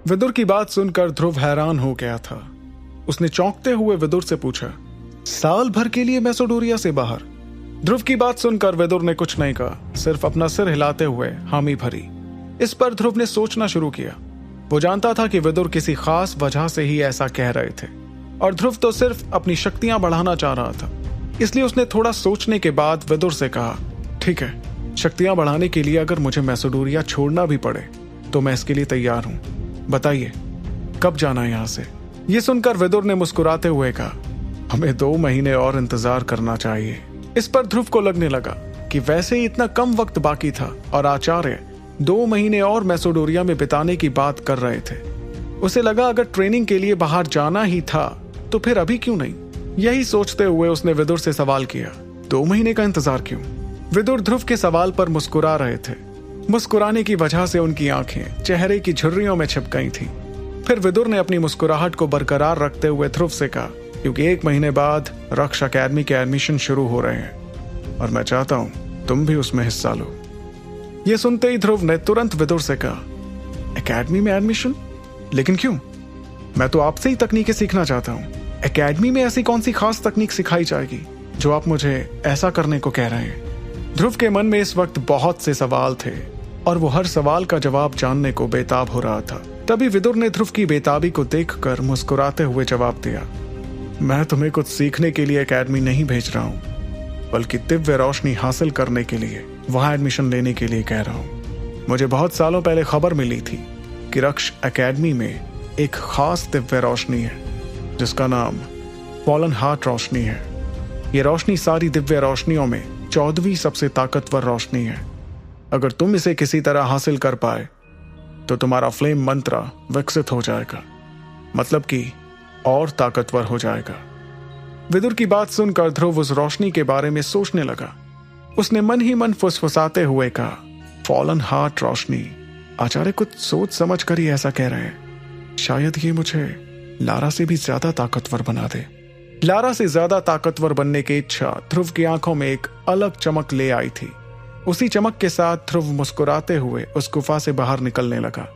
विदुर की बात सुनकर ध्रुव हैरान हो गया था। उसने चौंकते हुए विदुर से पूछा, साल भर के लिए मैसेडोरिया से बाहर? ध्रुव की बात सुनकर विदुर ने कुछ नहीं कहा, सिर्फ अपना सिर हिलाते हुए हामी भरी। इस पर ध्रुव ने सोचना शुरू किया। वो जानता था कि विदुर किसी खास वजह से ही ऐसा कह रहे थे और ध्रुव तो सिर्फ अपनी शक्तियां बढ़ाना चाह रहा था। इसलिए उसने थोड़ा सोचने के बाद विदुर से कहा, ठीक है, शक्तियां बढ़ाने के लिए अगर मुझे मैसेडोरिया छोड़ना भी पड़े तो मैं इसके लिए तैयार हूं। बताइए, कब जाना है यहां से? ये सुनकर विदुर ने मुस्कुराते हुए कहा, हमें 2 महीने और इंतजार करना चाहिए। इस पर ध्रुव को लगने लगा कि वैसे ही इतना कम वक्त बाकी था और आचार्य 2 महीने और मैसेडोरिया में बिताने की बात कर रहे थे। उसे लगा अगर ट्रेनिंग के लिए बाहर जाना ही था तो फिर अभी क्यों नहीं? यही सोचते हुए उसने विदुर से सवाल किया, 2 महीने का इंतजार क्यों? विदुर ध्रुव के सवाल पर मुस्कुरा रहे थे। मुस्कुराने की वजह से उनकी आंखें चेहरे की झुर्रियों में छिप गई थीं। फिर विदुर ने अपनी मुस्कुराहट को बरकरार रखते हुए ध्रुव से कहा, क्योंकि 1 महीने बाद रक्षा अकेडमी के एडमिशन शुरू हो रहे हैं और मैं चाहता हूं तुम भी उसमें हिस्सा लो। यह सुनते ही ध्रुव ने तुरंत विदुर से कहा, एकेडमी में एडमिशन? लेकिन क्यों? मैं तो आपसे ही तकनीकें सीखना चाहता हूं। एकेडमी में ऐसी कौन सी खास तकनीक सिखाई जाएगी जो आप मुझे ऐसा करने को कह रहे हैं? ध्रुव के मन में इस वक्त बहुत से सवाल थे और वो हर सवाल का जवाब जानने को बेताब हो रहा था। तभी विदुर ने ध्रुव की बेताबी को देखकर मुस्कुराते हुए जवाब दिया, मैं तुम्हें कुछ सीखने के लिए एकेडमी नहीं भेज रहा हूं, बल्कि दिव्य रोशनी हासिल करने के लिए वहां एडमिशन लेने के लिए कह रहा हूं। मुझे बहुत सालों पहले खबर मिली थी कि रक्ष एकेडमी में एक खास दिव्य रोशनी है जिसका नाम फॉलन हार्ट रोशनी है। यह रोशनी सारी दिव्य रोशनियों में 14वीं सबसे ताकतवर रोशनी है। अगर तुम इसे किसी तरह हासिल कर पाए तो तुम्हारा फ्लेम मंत्र विकसित हो जाएगा, मतलब कि और ताकतवर हो जाएगा। विदुर की बात सुनकर ध्रुव उस रोशनी के बारे में सोचने लगा। उसने मन ही मन फुसफुसाते हुए कहा, फॉलन हार्ट रोशनी। आचार्य कुछ सोच समझ कर ही ऐसा कह रहे हैं। शायद ये मुझे लारा से भी ज्यादा ताकतवर बना दे। लारा से ज्यादा ताकतवर बनने की इच्छा ध्रुव की आंखों में एक अलग चमक ले आई थी। उसी चमक के साथ ध्रुव मुस्कुराते हुए उस गुफा से बाहर निकलने लगा।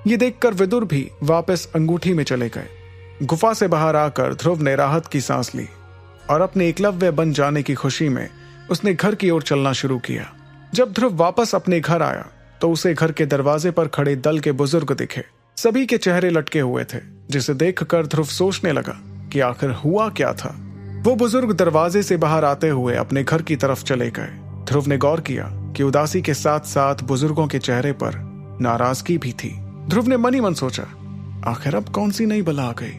ये देखकर विदुर भी वापस अंगूठी में चले गए। गुफा से बाहर आकर ध्रुव ने राहत की सांस ली और अपने एकलव्य बन जाने की खुशी में उसने घर की ओर चलना शुरू किया। जब ध्रुव वापस अपने घर आया तो उसे घर के दरवाजे पर खड़े दल के बुजुर्ग दिखे। सभी के चेहरे लटके हुए थे, जिसे देखकर ध्रुव सोचने लगा कि आखिर हुआ क्या था। वो बुजुर्ग दरवाजे से बाहर आते हुए अपने घर की तरफ चले गए। ध्रुव ने गौर किया कि उदासी के साथ साथ बुजुर्गों के चेहरे पर नाराजगी भी थी। ध्रुव ने मन ही मन सोचा, आखिर अब कौन सी नई बला आ गई।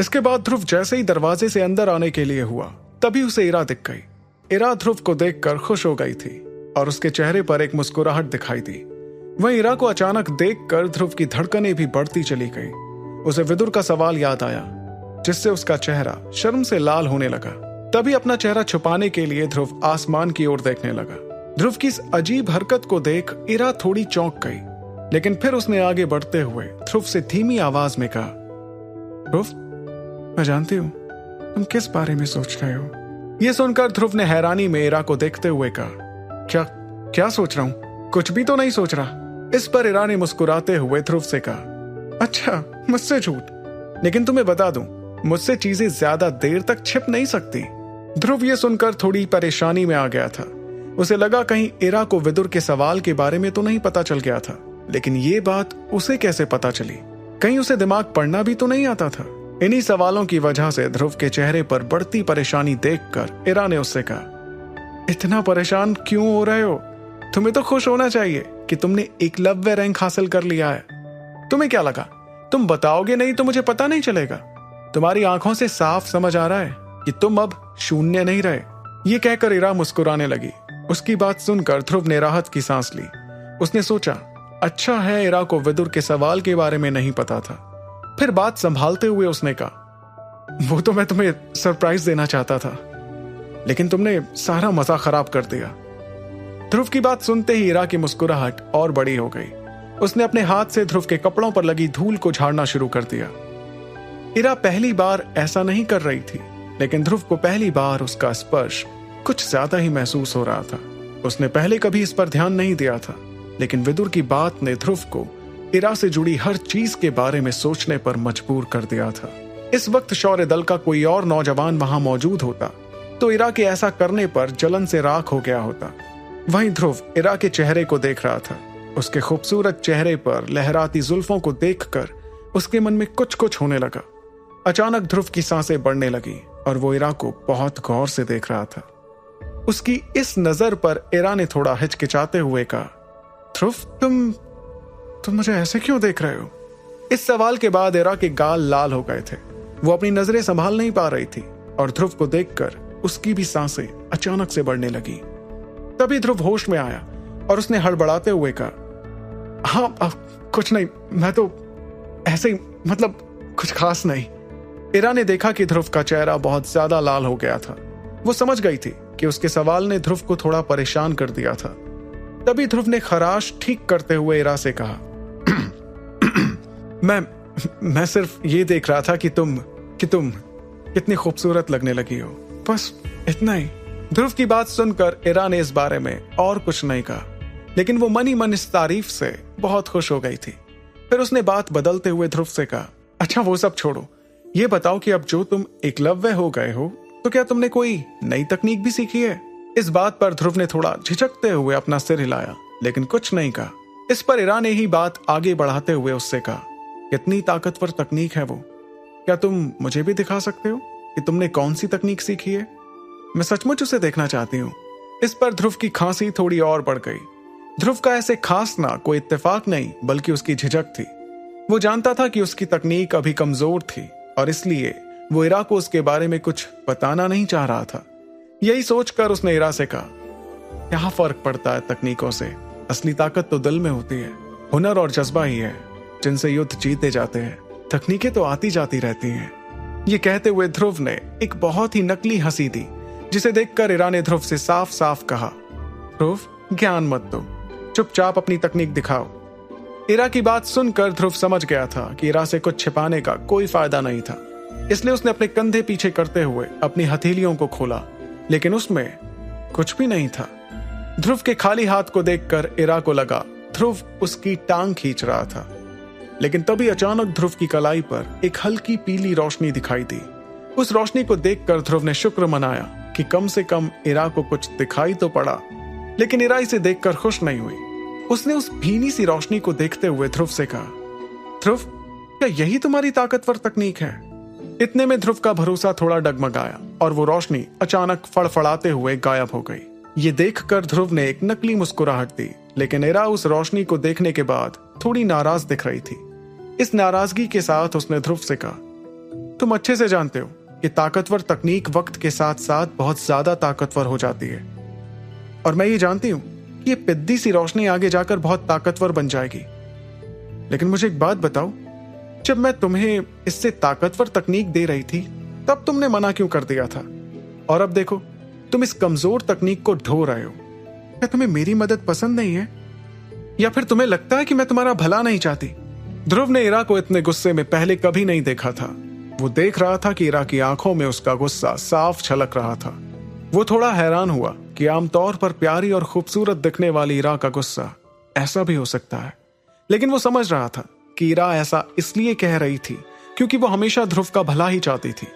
इसके बाद ध्रुव जैसे ही दरवाजे से अंदर आने के लिए हुआ, तभी उसे इरा दिख गई। इरा ध्रुव को देखकर खुश हो गई थी और उसके चेहरे पर एक मुस्कुराहट दिखाई दी। वहीं इरा को अचानक देखकर ध्रुव की धड़कनें भी बढ़ती चली गई। उसे विदुर का सवाल याद आया, जिससे उसका चेहरा शर्म से लाल होने लगा। तभी अपना चेहरा छुपाने के लिए ध्रुव आसमान की ओर देखने लगा। ध्रुव की इस अजीब हरकत को देख इरा थोड़ी चौंक गई, लेकिन फिर उसने आगे बढ़ते हुए ध्रुव से धीमी आवाज में कहा, ध्रुव, मैं जानती हूँ तुम किस बारे में सोच रहे हो। यह सुनकर ध्रुव ने हैरानी में इरा को देखते हुए कहा, क्या सोच रहा हूं? कुछ भी तो नहीं सोच रहा। इस पर इरा ने मुस्कुराते हुए ध्रुव से कहा, अच्छा, मुझसे झूठ। लेकिन तुम्हें बता दूं, मुझसे चीजें ज्यादा देर तक छिप नहीं सकती। ध्रुव ये सुनकर थोड़ी परेशानी में आ गया था। उसे लगा कहीं इरा को विदुर के सवाल के बारे में तो नहीं पता चल गया था, लेकिन ये बात उसे कैसे पता चली? कहीं उसे दिमाग पढ़ना भी तो नहीं आता था? इन्हीं सवालों की वजह से ध्रुव के चेहरे पर बढ़ती परेशानी देखकर इरा ने उससे कहा, इतना परेशान क्यों हो रहे हो? तुम्हें तो खुश होना चाहिए कि तुमने एकलव्य रैंक हासिल कर लिया है। तुम्हें क्या लगा तुम बताओगे नहीं तो मुझे पता नहीं चलेगा? तुम्हारी आंखों से साफ समझ आ रहा है कि तुम अब शून्य नहीं रहे। ये कहकर इरा मुस्कुराने लगी। उसकी बात सुनकर ध्रुव ने राहत की सांस ली। उसने सोचा, अच्छा है इरा को विदुर के सवाल के बारे में नहीं पता था। फिर बात संभालते हुए उसने कहा, वो तो मैं तुम्हें सरप्राइज देना चाहता था, लेकिन तुमने सारा मजा खराब कर दिया। ध्रुव की बात सुनते ही इरा की मुस्कुराहट और बड़ी हो गई। उसने अपने हाथ से ध्रुव के कपड़ों पर लगी धूल को झाड़ना शुरू कर दिया। इरा पहली बार ऐसा नहीं कर रही थी, लेकिन ध्रुव को पहली बार उसका स्पर्श कुछ ज्यादा ही महसूस हो रहा था। उसने पहले कभी इस पर ध्यान नहीं दिया था, लेकिन विदुर की बात ने ध्रुव को इरा से जुड़ी हर चीज के बारे में सोचने पर मजबूर कर दिया था। इस वक्त शौर्य दल का कोई और नौजवान वहां मौजूद होता तो इरा के ऐसा करने पर जलन से राख हो गया होता। वहीं ध्रुव इरा के चेहरे को देख रहा था। उसके खूबसूरत चेहरे पर लहराती जुल्फों को देखकर उसके मन में कुछ कुछ होने लगा। अचानक ध्रुव की सांसें बढ़ने लगी और वो इरा को बहुत गौर से देख रहा था। उसकी इस नजर पर इरा ने थोड़ा हिचकिचाते हुए कहा, ध्रुव तुम मुझे ऐसे क्यों देख रहे हो? इस सवाल के बाद इरा के गाल लाल हो गए थे। वो अपनी नजरें संभाल नहीं पा रही थी और ध्रुव को देखकर उसकी भी सांसें अचानक से बढ़ने लगी। तभी ध्रुव होश में आया और उसने हड़बड़ाते हुए कहा, हाँ कुछ नहीं, मैं तो ऐसे ही, मतलब कुछ खास नहीं। इरा ने देखा कि ध्रुव का चेहरा बहुत ज्यादा लाल हो गया था। वो समझ गई थी कि उसके सवाल ने ध्रुव को थोड़ा परेशान कर दिया था। तभी ध्रुव ने खराश ठीक करते हुए इरा से कहा, मैं सिर्फ ये देख रहा था कि तुम कितनी खूबसूरत लगने लगी हो, बस इतना ही। ध्रुव की बात सुनकर इरा ने इस बारे में और कुछ नहीं कहा, लेकिन वो मन ही मन इस तारीफ से बहुत खुश हो गई थी। फिर उसने बात बदलते हुए ध्रुव से कहा, अच्छा वो सब छोड़ो, ये बताओ कि अब जो तुम एकलव्य हो गए हो तो क्या तुमने कोई नई तकनीक भी सीखी है? इस बात पर ध्रुव ने थोड़ा झिझकते हुए अपना सिर हिलाया, लेकिन कुछ नहीं कहा। इस पर इरा ने ही बात आगे बढ़ाते हुए उससे कहा, कितनी ताकतवर तकनीक है वो? क्या तुम मुझे भी दिखा सकते हो कि तुमने कौन सी तकनीक सीखी है? मैं सचमुच उसे देखना चाहती हूँ। इस पर ध्रुव की खांसी थोड़ी और बढ़ गई। ध्रुव का ऐसे खांसना कोई इत्तेफाक नहीं बल्कि उसकी झिझक थी। वो जानता था कि उसकी तकनीक अभी कमजोर थी और इसलिए वो इरा को उसके बारे में कुछ बताना नहीं चाह रहा था। यही सोचकर उसने इरा से कहा, क्या फर्क पड़ता है तकनीकों से? असली ताकत तो दिल में होती है। हुनर और जज्बा ही है जिनसे युद्ध जीते जाते हैं। तकनीकें तो आती जाती रहती हैं। ये कहते हुए ध्रुव ने एक बहुत ही नकली हंसी दी, जिसे देखकर इरा ने ध्रुव से साफ साफ कहा, ध्रुव ज्ञान मत दो, चुपचाप अपनी तकनीक दिखाओ। इरा की बात सुनकर ध्रुव समझ गया था कि इरा से कुछ छिपाने का कोई फायदा नहीं था, इसलिए उसने अपने कंधे पीछे करते हुए अपनी हथेलियों को खोला, लेकिन उसमें कुछ भी नहीं था। ध्रुव के खाली हाथ को देखकर इरा को लगा ध्रुव उसकी टांग खींच रहा था, लेकिन तभी अचानक ध्रुव की कलाई पर एक हल्की पीली रोशनी दिखाई दी। उस रोशनी को देखकर ध्रुव ने शुक्र मनाया कि कम से कम इरा को कुछ दिखाई तो पड़ा, लेकिन इरा इसे देखकर खुश नहीं हुई। उसने उस भीनी सी रोशनी को देखते हुए ध्रुव से कहा, ध्रुव क्या यही तुम्हारी ताकतवर तकनीक है? इतने में ध्रुव का भरोसा थोड़ा डगमगाया और वो रोशनी अचानक फड़फड़ाते हुए गायब हो गई। ये देखकर ध्रुव ने एक नकली मुस्कुराहट दी, लेकिन इरा उस रोशनी को देखने के बाद थोड़ी नाराज दिख रही थी। इस नाराजगी के साथ उसने ध्रुव से कहा, तुम अच्छे से जानते हो कि ताकतवर तकनीक वक्त के साथ साथ बहुत ज्यादा ताकतवर हो जाती है, और मैं ये जानती हूं कि ये पिद्दी सी रोशनी आगे जाकर बहुत ताकतवर बन जाएगी। लेकिन मुझे एक बात बताओ, जब मैं तुम्हें इससे ताकतवर तकनीक दे रही थी तब तुमने मना क्यों कर दिया था? और अब देखो तुम इस कमजोर तकनीक को ढो रहे हो। क्या तुम्हें मेरी मदद पसंद नहीं है, या फिर तुम्हें लगता है कि मैं तुम्हारा भला नहीं चाहती? ध्रुव ने इरा को इतने गुस्से में पहले कभी नहीं देखा था। वो देख रहा था कि इरा की आंखों में उसका गुस्सा साफ झलक रहा था। वो थोड़ा हैरान हुआ कि आमतौर पर प्यारी और खूबसूरत दिखने वाली इरा का गुस्सा ऐसा भी हो सकता है, लेकिन वो समझ रहा था कि इरा ऐसा इसलिए कह रही थी क्योंकि वो हमेशा ध्रुव का भला ही चाहती थी।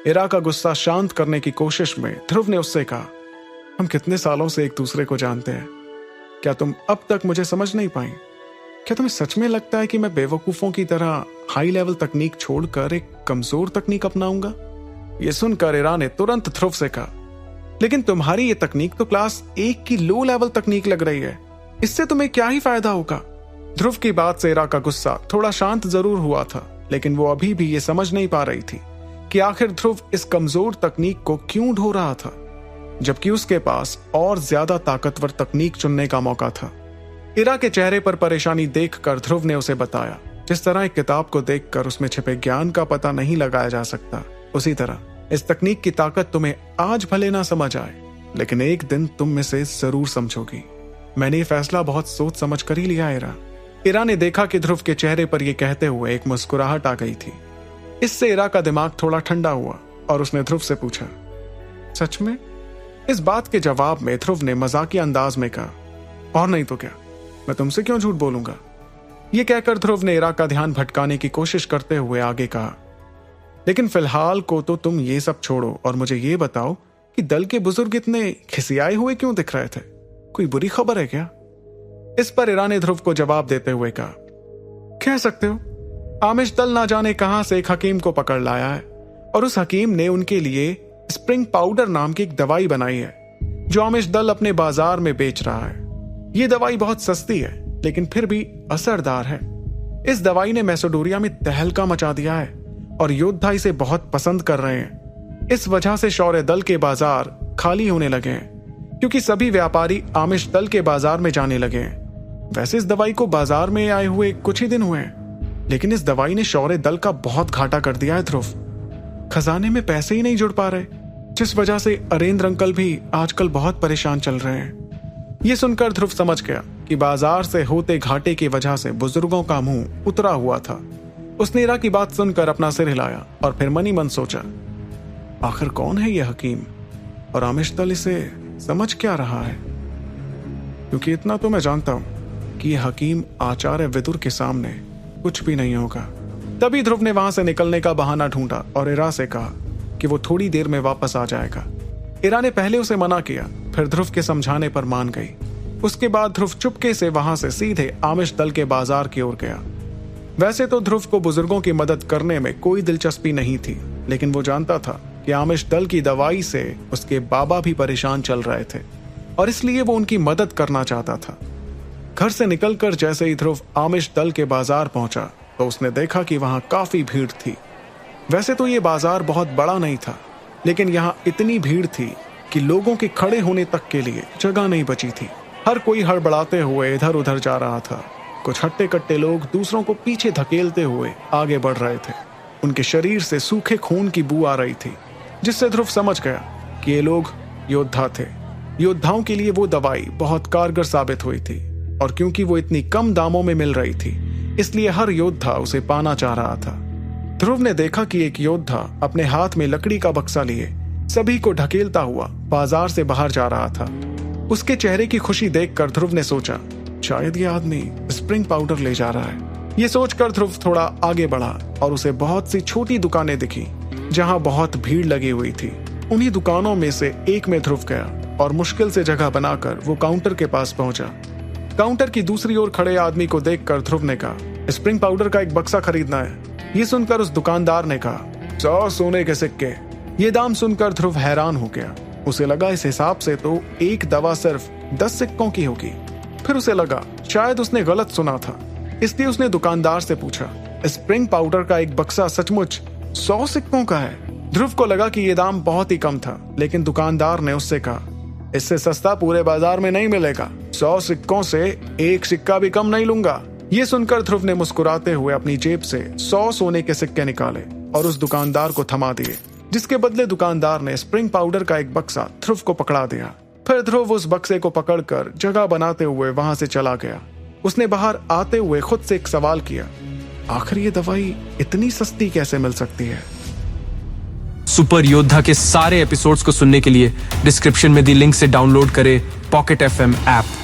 इरा का गुस्सा शांत करने की कोशिश में ध्रुव ने उससे कहा, हम कितने सालों से एक दूसरे को जानते हैं, क्या तुम अब तक मुझे समझ नहीं पाई? क्या तुम्हें सच में लगता है कि मैं बेवकूफों की तरह हाई लेवल तकनीक छोड़कर एक कमजोर तकनीक अपनाऊंगा? ये सुनकर इरा ने तुरंत ध्रुव से कहा, लेकिन तुम्हारी ये तकनीक तो क्लास 1 की लो लेवल तकनीक लग रही है, इससे तुम्हें क्या ही फायदा होगा? ध्रुव की बात से इरा का गुस्सा थोड़ा शांत जरूर हुआ था, लेकिन वो अभी भी ये समझ नहीं पा रही थी कि आखिर ध्रुव इस कमजोर तकनीक को क्यों ढो रहा था, जबकि उसके पास और ज्यादा ताकतवर तकनीक चुनने का मौका था। इरा के चेहरे पर परेशानी देखकर ध्रुव ने उसे बताया, जिस तरह एक किताब को देखकर उसमें छिपे ज्ञान का पता नहीं लगाया जा सकता, उसी तरह इस तकनीक की ताकत तुम्हें आज भले ना समझ आए, लेकिन एक दिन तुम इसे जरूर समझोगी। मैंने ये फैसला बहुत सोच समझ कर ही लिया है। इरा ने देखा कि ध्रुव के चेहरे पर यह कहते हुए एक मुस्कुराहट आ गई थी। इससे इरा का दिमाग थोड़ा ठंडा हुआ और उसने ध्रुव से पूछा, सच में? इस बात के जवाब में ध्रुव ने मजाकिया अंदाज में कहा, और नहीं तो क्या, मैं तुमसे क्यों झूठ बोलूंगा? ये कहकर ध्रुव ने इरा का ध्यान भटकाने की कोशिश करते हुए आगे कहा, लेकिन फिलहाल को तो तुम ये सब छोड़ो और मुझे ये बताओ कि दल के बुजुर्ग इतने खिसियाए हुए क्यों दिख रहे थे? कोई बुरी खबर है क्या? इस पर इरा ने ध्रुव को जवाब देते हुए कहा, कह सकते हो। आमिश दल ना जाने कहां से एक हकीम को पकड़ लाया है और उस हकीम ने उनके लिए स्प्रिंग पाउडर नाम की एक दवाई बनाई है जो आमिश दल अपने बाजार में बेच रहा है। ये दवाई बहुत सस्ती है लेकिन फिर भी असरदार है। इस दवाई ने मैसेडोरिया में तहलका मचा दिया है और योद्धा इसे बहुत पसंद कर रहे हैं। इस वजह से शौर्य दल के बाजार खाली होने लगे हैं क्योंकि सभी व्यापारी आमिश दल के बाजार में जाने लगे हैं। वैसे इस दवाई को बाजार में आए हुए कुछ ही दिन हुए हैं, लेकिन इस दवाई ने शौर्य दल का बहुत घाटा कर दिया है ध्रुव। खजाने में पैसे ही नहीं जुड़ पा रहे, जिस वजह से अरेंद्र अंकल भी आजकल बहुत परेशान चल रहे हैं। ये सुनकर ध्रुव समझ गया कि बाजार से होते घाटे की वजह से बुजुर्गों का मुंह उतरा हुआ था। उसने इरा की बात सुनकर अपना सिर हिलाया और फिर मनी मन सोचा, आखिर कौन है यह हकीम और आमिश दल इसे समझ क्या रहा है? क्योंकि इतना तो मैं जानता हूं कि यह हकीम आचार्य विदुर के सामने कुछ भी नहीं होगा। तभी ध्रुव ने वहां से निकलने का बहाना ढूंढा और इरा से कहा कि वो थोड़ी देर में वापस आ जाएगा। इरा ने पहले उसे मना किया, फिर ध्रुव के समझाने पर मान गई। उसके बाद ध्रुव चुपके से वहां से सीधे आमिश दल के बाजार की ओर गया। वैसे तो ध्रुव को बुजुर्गों की मदद करने में कोई दिलचस्पी नहीं थी, लेकिन वो जानता था कि आमिश दल की दवाई से उसके बाबा भी परेशान चल रहे थे और इसलिए वो उनकी मदद करना चाहता था। घर से निकलकर जैसे ही ध्रुव आमिश दल के बाजार पहुंचा तो उसने देखा कि वहां काफी भीड़ थी। वैसे तो ये बाजार बहुत बड़ा नहीं था, लेकिन यहाँ इतनी भीड़ थी कि लोगों के खड़े होने तक के लिए जगह नहीं बची थी। हर कोई हड़बड़ाते हुए इधर उधर जा रहा था। कुछ हट्टे कट्टे लोग दूसरों को पीछे धकेलते हुए आगे बढ़ रहे थे। उनके शरीर से सूखे खून की बू आ रही थी, जिससे ध्रुव समझ गया कि ये लोग योद्धा थे। योद्धाओं के लिए वो दवाई बहुत कारगर साबित हुई थी और क्योंकि वो इतनी कम दामों में मिल रही थी, इसलिए हर योद्धा उसे पाना चाह रहा था। ध्रुव ने देखा कि एक योद्धा अपने हाथ में लकड़ी का बक्सा लिए सभी को ढकेलता हुआ बाजार से बाहर जा रहा था। उसके चेहरे की खुशी देखकर ध्रुव ने सोचा, शायद ये आदमी स्प्रिंग पाउडर ले जा रहा है। ये सोचकर ध्रुव थोड़ा आगे बढ़ा और उसे बहुत सी छोटी दुकानें दिखी जहां बहुत भीड़ लगी हुई थी। उन्हीं दुकानों में से एक में ध्रुव गया और मुश्किल से जगह बनाकर वो काउंटर के पास पहुंचा। काउंटर की दूसरी ओर खड़े आदमी को देखकर ध्रुव ने कहा, स्प्रिंग पाउडर का एक बक्सा खरीदना है। ये सुनकर उस दुकानदार ने कहा, 100 सोने के सिक्के। ये दाम सुनकर ध्रुव हैरान हो गया। उसे लगा इस हिसाब से तो एक दवा सिर्फ 10 सिक्कों की होगी। फिर उसे लगा शायद उसने गलत सुना था, इसलिए उसने दुकानदार से पूछा, स्प्रिंग पाउडर का एक बक्सा सचमुच 100 सिक्कों का है? ध्रुव को लगा कि यह दाम बहुत ही कम था, लेकिन दुकानदार ने उससे कहा, इससे सस्ता पूरे बाजार में नहीं मिलेगा। 100 सिक्कों से एक सिक्का भी कम नहीं लूंगा। ये सुनकर ध्रुव ने मुस्कुराते हुए अपनी जेब से 100 सोने के सिक्के निकाले और उस दुकानदार को थमा दिए, जिसके बदले दुकानदार ने स्प्रिंग पाउडर का एक बक्सा ध्रुव को पकड़ा दिया। फिर ध्रुव उस बक्से को पकड़कर जगह बनाते हुए वहां से चला गया। उसने बाहर आते हुए खुद से एक सवाल किया, आखिर ये दवाई इतनी सस्ती कैसे मिल सकती है? सुपर योद्धा के सारे एपिसोड्स को सुनने के लिए डिस्क्रिप्शन में दी लिंक से डाउनलोड करें पॉकेट FM ऐप।